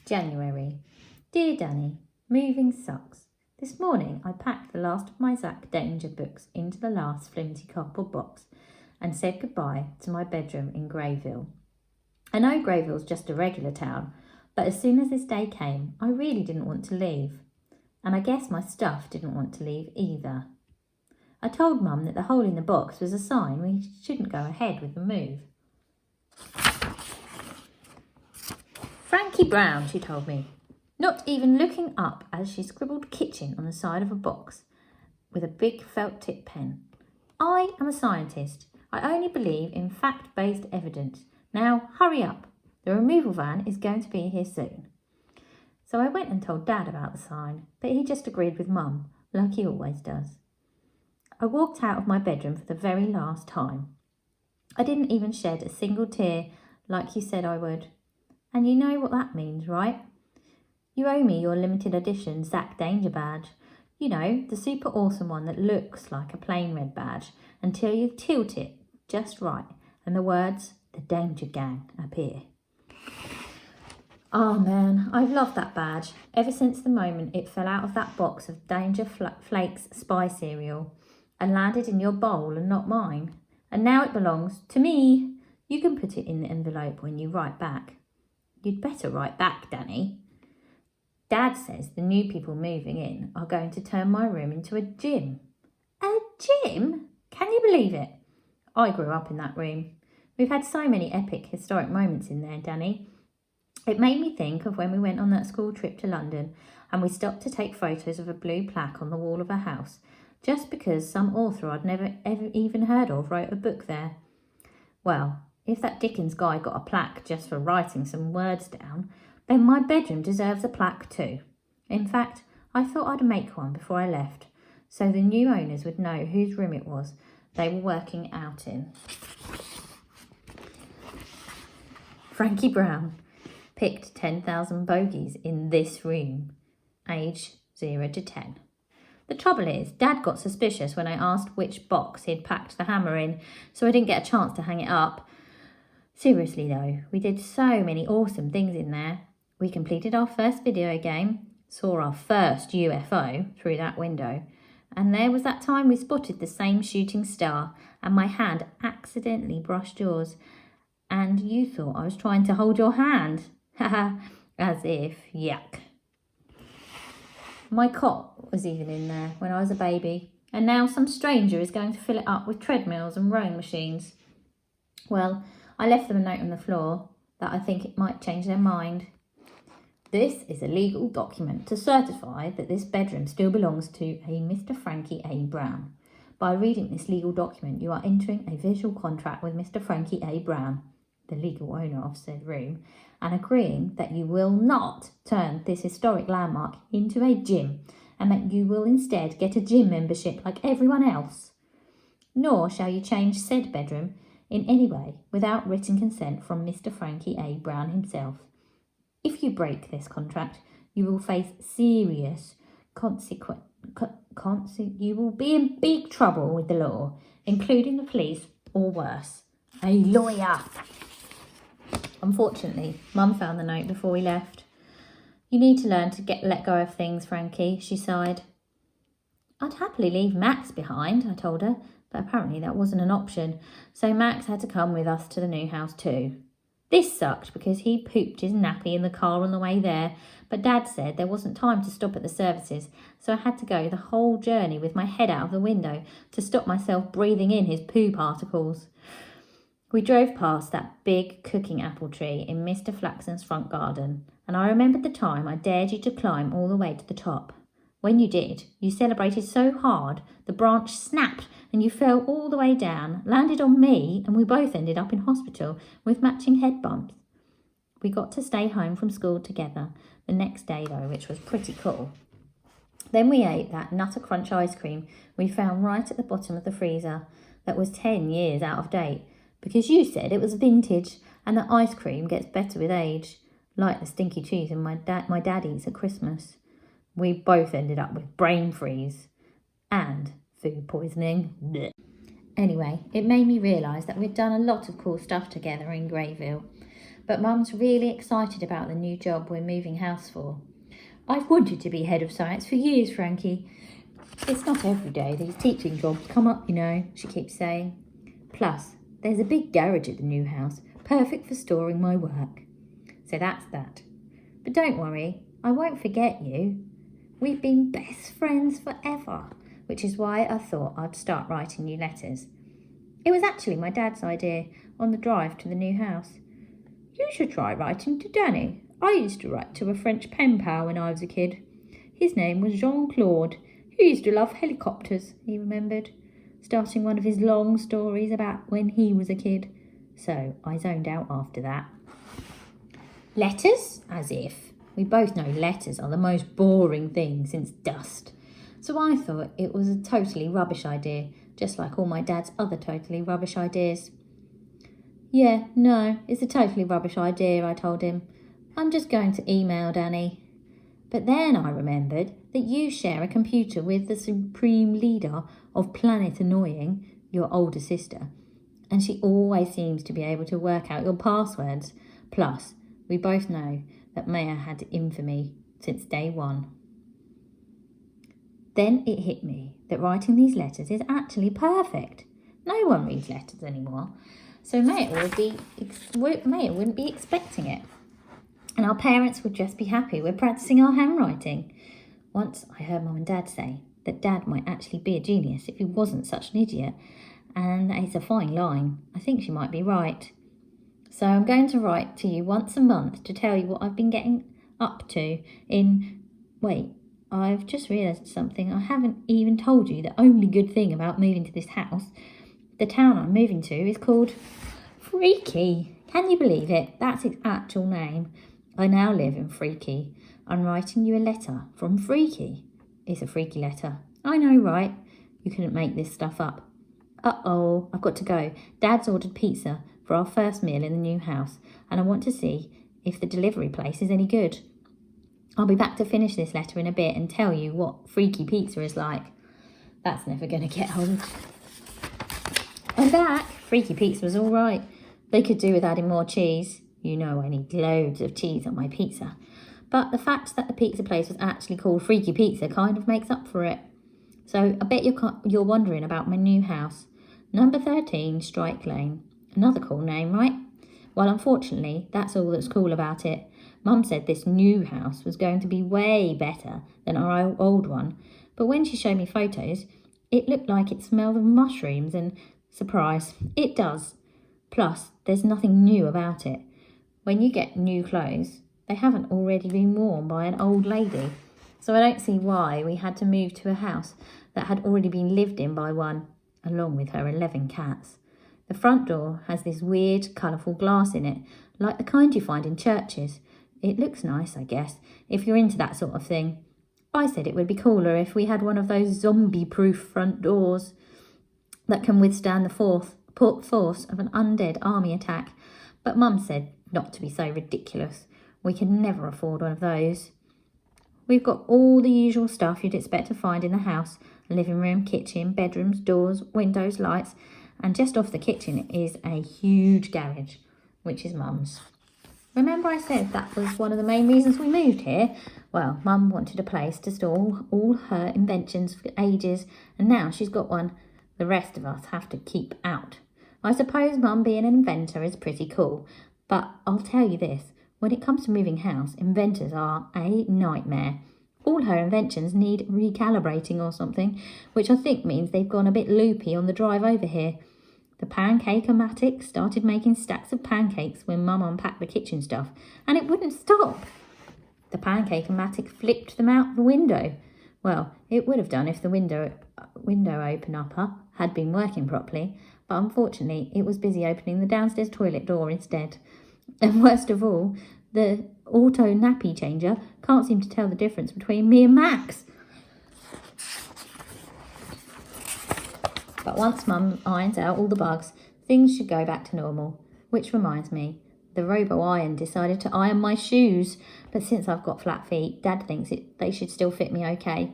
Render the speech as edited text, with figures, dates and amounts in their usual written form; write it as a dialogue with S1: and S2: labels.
S1: January. Dear Danny, moving sucks. This morning I packed the last of my Zach Danger books into the last flimsy cardboard box and said goodbye to my bedroom in Greyville. I know Greyville's just a regular town, but as soon as this day came, I really didn't want to leave. And I guess my stuff didn't want to leave either. I told Mum that the hole in the box was a sign we shouldn't go ahead with the move. Frankie Brown, she told me, not even looking up as she scribbled kitchen on the side of a box with a big felt tip pen. I am a scientist. I only believe in fact-based evidence. Now, hurry up. The removal van is going to be here soon. So I went and told Dad about the sign, but he just agreed with Mum, like he always does. I walked out of my bedroom for the very last time. I didn't even shed a single tear like you said I would. And you know what that means, right? You owe me your limited edition Zach Danger badge. You know, the super awesome one that looks like a plain red badge until you tilt it just right and the words, the Danger Gang, appear. Oh man, I've loved that badge ever since the moment it fell out of that box of Danger Flakes spy cereal and landed in your bowl and not mine. And now it belongs to me. You can put it in the envelope when you write back. You'd better write back, Danny. Dad says the new people moving in are going to turn my room into a gym. A gym? Can you believe it? I grew up in that room. We've had so many epic historic moments in there, Danny. It made me think of when we went on that school trip to London and we stopped to take photos of a blue plaque on the wall of a house just because some author I'd never ever even heard of wrote a book there. Well, if that Dickens guy got a plaque just for writing some words down, then my bedroom deserves a plaque too. In fact, I thought I'd make one before I left, so the new owners would know whose room it was they were working out in. Frankie Brown picked 10,000 bogeys in this room, age 0 to 10. The trouble is, Dad got suspicious when I asked which box he'd packed the hammer in, so I didn't get a chance to hang it up. Seriously though, we did so many awesome things in there. We completed our first video game, saw our first UFO through that window, and there was that time we spotted the same shooting star and my hand accidentally brushed yours and you thought I was trying to hold your hand. Haha, as if, yuck. My cot was even in there when I was a baby, and now some stranger is going to fill it up with treadmills and rowing machines. Well, I left them a note on the floor that I think it might change their mind. This is a legal document to certify that this bedroom still belongs to a Mr. Frankie A. Brown. By reading this legal document, you are entering a visual contract with Mr. Frankie A. Brown, the legal owner of said room, and agreeing that you will not turn this historic landmark into a gym and that you will instead get a gym membership like everyone else. Nor shall you change said bedroom in any way without written consent from Mr. Frankie A. Brown himself. If you break this contract, you will face serious consequences. You will be in big trouble with the law, including the police or worse, a lawyer. Unfortunately, Mum found the note before we left. You need to learn to let go of things, Frankie, she sighed. I'd happily leave Max behind, I told her, but apparently that wasn't an option, so Max had to come with us to the new house too. This sucked because he pooped his nappy in the car on the way there, but Dad said there wasn't time to stop at the services, so I had to go the whole journey with my head out of the window to stop myself breathing in his poo particles. We drove past that big cooking apple tree in Mr. Flaxen's front garden, and I remembered the time I dared you to climb all the way to the top. When you did, you celebrated so hard, the branch snapped and you fell all the way down, landed on me, and we both ended up in hospital with matching head bumps. We got to stay home from school together the next day though, which was pretty cool. Then we ate that Nutter Crunch ice cream we found right at the bottom of the freezer that was 10 years out of date, because you said it was vintage and that ice cream gets better with age, like the stinky cheese and my dad eats at Christmas. We both ended up with brain freeze and food poisoning. Blech. Anyway, it made me realise that we'd done a lot of cool stuff together in Greyville. but Mum's really excited about the new job we're moving house for. I've wanted to be head of science for years, Frankie. It's not every day these teaching jobs come up, you know, she keeps saying. Plus, there's a big garage at the new house, perfect for storing my work. So that's that. But don't worry, I won't forget you. We've been best friends forever, which is why I thought I'd start writing you letters. It was actually my dad's idea on the drive to the new house. You should try writing to Danny. I used to write to a French pen pal when I was a kid. His name was Jean-Claude. He used to love helicopters, he remembered, starting one of his long stories about when he was a kid. So I zoned out after that. Letters? As if. We both know letters are the most boring thing since dust. So I thought it was a totally rubbish idea, just like all my dad's other totally rubbish ideas. Yeah, no, it's a totally rubbish idea, I told him. I'm just going to email Danny. But then I remembered that you share a computer with the supreme leader of Planet Annoying, your older sister, and she always seems to be able to work out your passwords. Plus, we both know that Maya had infamy since day one. Then it hit me that writing these letters is actually perfect. No one reads letters anymore, so Maya wouldn't be expecting it. And our parents would just be happy we're practicing our handwriting. Once I heard Mum and Dad say that Dad might actually be a genius if he wasn't such an idiot, and it's a fine line. I think she might be right. So I'm going to write to you once a month to tell you what I've been getting up to Wait, I've just realised something. I haven't even told you the only good thing about moving to this house. The town I'm moving to is called Freaky. Can you believe it? That's its actual name. I now live in Freaky. I'm writing you a letter from Freaky. It's a freaky letter. I know, right? You couldn't make this stuff up. Uh-oh, I've got to go. Dad's ordered pizza for our first meal in the new house, and I want to see if the delivery place is any good. I'll be back to finish this letter in a bit and tell you what freaky pizza is like. That's never going to get old. I'm back. Freaky pizza was all right. They could do with adding more cheese. You know I need loads of cheese on my pizza. But the fact that the pizza place was actually called Freaky Pizza kind of makes up for it. So I bet you're wondering about my new house. Number 13, Strike Lane. Another cool name, right? Well, unfortunately, that's all that's cool about it. Mum said this new house was going to be way better than our old one. But when she showed me photos, it looked like it smelled of mushrooms and, surprise, it does. Plus, there's nothing new about it. When you get new clothes, they haven't already been worn by an old lady. So I don't see why we had to move to a house that had already been lived in by one, along with her 11 cats. The front door has this weird, colourful glass in it, like the kind you find in churches. It looks nice, I guess, if you're into that sort of thing. I said it would be cooler if we had one of those zombie-proof front doors that can withstand the force of an undead army attack. But Mum said not to be so ridiculous. We could never afford one of those. We've got all the usual stuff you'd expect to find in the house. A living room, kitchen, bedrooms, doors, windows, lights. And just off the kitchen is a huge garage, which is Mum's. Remember I said that was one of the main reasons we moved here? Well, Mum wanted a place to store all her inventions for ages, and now she's got one the rest of us have to keep out. I suppose Mum being an inventor is pretty cool, but I'll tell you this, when it comes to moving house, inventors are a nightmare. All her inventions need recalibrating or something, which I think means they've gone a bit loopy on the drive over here. The pancake-o-matic started making stacks of pancakes when Mum unpacked the kitchen stuff, and it wouldn't stop. The pancake-o-matic flipped them out the window. Well, it would have done if the window opener had been working properly, but unfortunately it was busy opening the downstairs toilet door instead. And worst of all, the auto nappy changer can't seem to tell the difference between me and Max. But once Mum irons out all the bugs, things should go back to normal. Which reminds me, the robo-iron decided to iron my shoes, but since I've got flat feet, Dad thinks they should still fit me okay.